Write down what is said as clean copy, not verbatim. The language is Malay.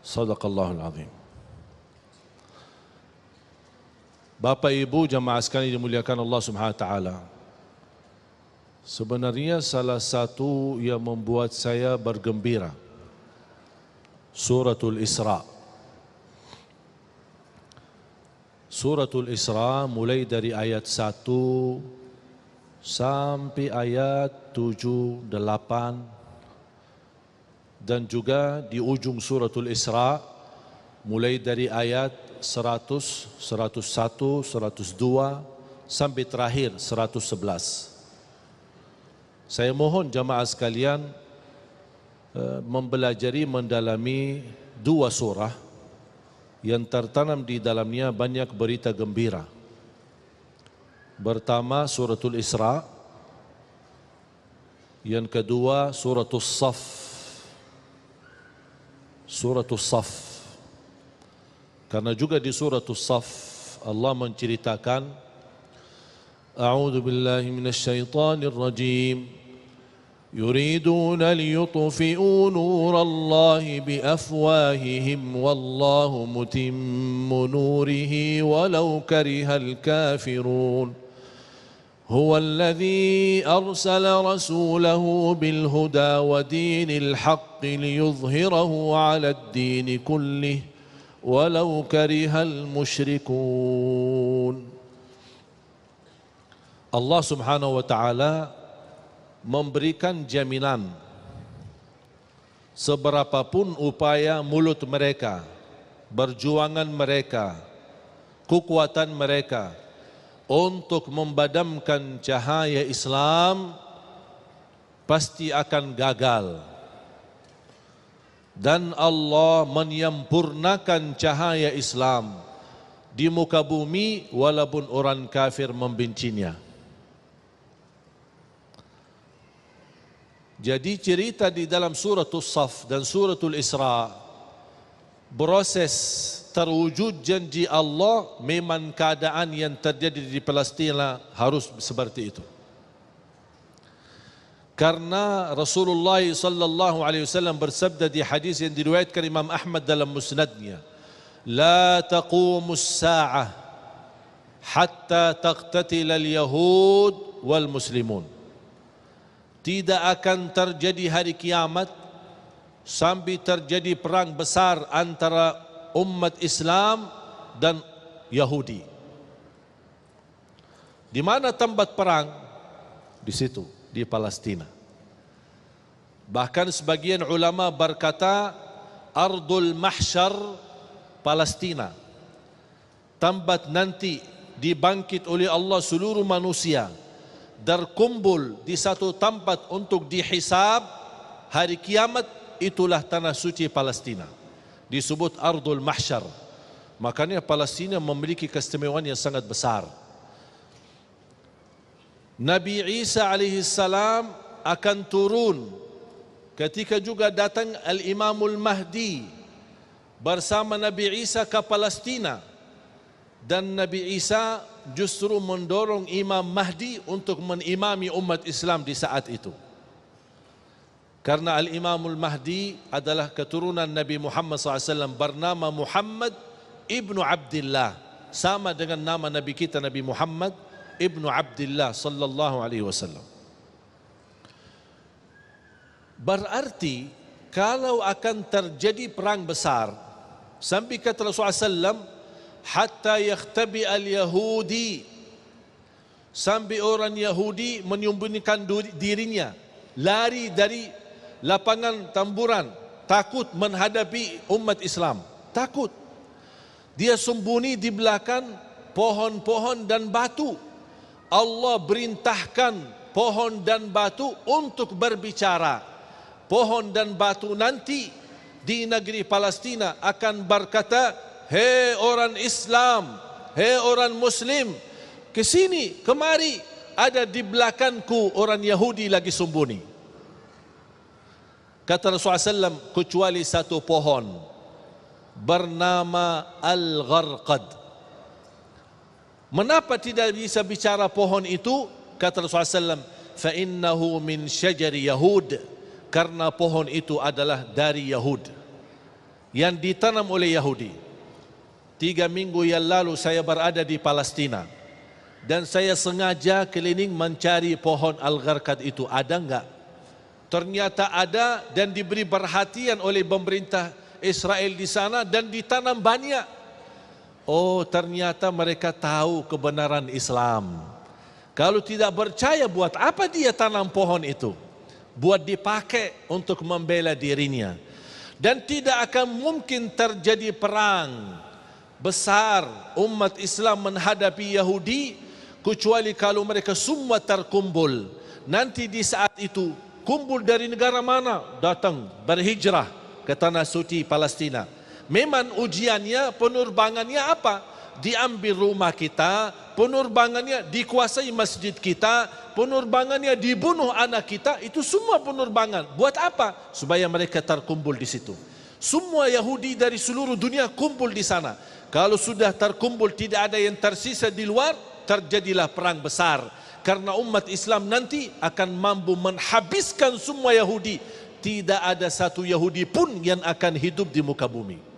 Sadaqallahul azim. Bapak Ibu jamaah sekalian dimuliakan Allah Subhanahu wa taala. Sebenarnya salah satu yang membuat saya bergembira Suratul Isra. Suratul Isra mulai dari ayat 1 sampai ayat 7, 8 dan juga di ujung Suratul Isra mulai dari ayat 100, 101, 102 sampai terakhir 111. Saya mohon jamaah sekalian mempelajari, mendalami dua surah yang tertanam di dalamnya banyak berita gembira. Pertama Suratul Isra, yang kedua Suratul Saf. Suratul Saf, karena juga di Suratul Saf Allah menceritakan A'udzu billahi minasy syaithanir rajim yuriduna liyutfi'u nurallahi biafwahihim wallahu mutimmu nurihi walau karihal kafirun هو الذي أرسل رسوله بالهدى ودين الحق ليظهره على الدين كله ولو كره المشركون. Allah Subhanahu wa taala memberikan jaminan seberapapun upaya mulut mereka, perjuangan mereka, kekuatan mereka untuk memadamkan cahaya Islam pasti akan gagal. Dan Allah menyempurnakan cahaya Islam di muka bumi walaupun orang kafir membencinya. Jadi cerita di dalam Suratul Saf dan Suratul Isra, proses terwujud janji Allah memang keadaan yang terjadi di Palestina harus seperti itu. Karena Rasulullah sallallahu alaihi wasallam bersabda di hadis yang diriwayatkan Imam Ahmad dalam musnadnya, "La taqumus sa'ah hatta taqtatila al-yahud wal muslimun." Tidak akan terjadi hari kiamat sampai terjadi perang besar antara umat Islam dan Yahudi. Di mana tempat perang? Di situ, di Palestina. Bahkan sebagian ulama berkata Ardul Mahsyar Palestina, tempat nanti dibangkit oleh Allah seluruh manusia, berkumpul di satu tempat untuk dihisab hari kiamat. Itulah tanah suci Palestina, disebut Ardul Mahsyar. Makanya Palestina memiliki keistimewaan yang sangat besar. Nabi Isa alaihi salam akan turun ketika juga datang Al-Imamul Mahdi bersama Nabi Isa ke Palestina, dan Nabi Isa justru mendorong Imam Mahdi untuk menimami umat Islam di saat itu. Karena Al-Imamul Mahdi adalah keturunan Nabi Muhammad SAW, bernama Muhammad ibnu Abdillah, sama dengan nama Nabi kita Nabi Muhammad ibnu Abdillah sallallahu alaihi wasallam. Berarti kalau akan terjadi perang besar, sampai kata Rasulullah SAW, hatta yakhtabi al-Yahudi, sampai orang Yahudi menyembunyikan dirinya, lari dari lapangan tamburan, takut menghadapi umat Islam, takut. Dia sembunyi di belakang pohon-pohon dan batu. Allah perintahkan pohon dan batu untuk berbicara. Pohon dan batu nanti di negeri Palestina akan berkata, "Hei orang Islam, hei orang Muslim, ke sini, kemari, ada di belakangku orang Yahudi lagi sembunyi." Kata Rasulullah SAW, kecuali satu pohon bernama Al-Gharqad. Mengapa tidak bisa bicara pohon itu? Kata Rasulullah SAW, فَإِنَّهُ مِنْ شَجَرِ يَهُودِ, karena pohon itu adalah dari Yahud. yang ditanam oleh Yahudi. 3 minggu yang lalu saya berada di Palestina dan saya sengaja keliling mencari pohon Al-Gharqad itu. Ada enggak? Ternyata ada dan diberi perhatian oleh pemerintah Israel di sana dan ditanam banyak. Oh, ternyata mereka tahu kebenaran Islam. Kalau tidak percaya, buat apa dia tanam pohon itu? Buat dipakai untuk membela dirinya. Dan tidak akan mungkin terjadi perang besar umat Islam menghadapi Yahudi kecuali kalau mereka semua terkumpul. Nanti di saat itu kumpul dari negara mana? Datang berhijrah ke tanah suci Palestina. Memang ujiannya, penerbangannya apa? Diambil rumah kita, penerbangannya dikuasai masjid kita, penerbangannya dibunuh anak kita. Itu semua penerbangan. Buat apa? Supaya mereka terkumpul di situ. Semua Yahudi dari seluruh dunia kumpul di sana. Kalau sudah terkumpul, tidak ada yang tersisa di luar, terjadilah perang besar. Karena umat Islam nanti akan mampu menghabiskan semua Yahudi. Tidak ada satu Yahudi pun yang akan hidup di muka bumi.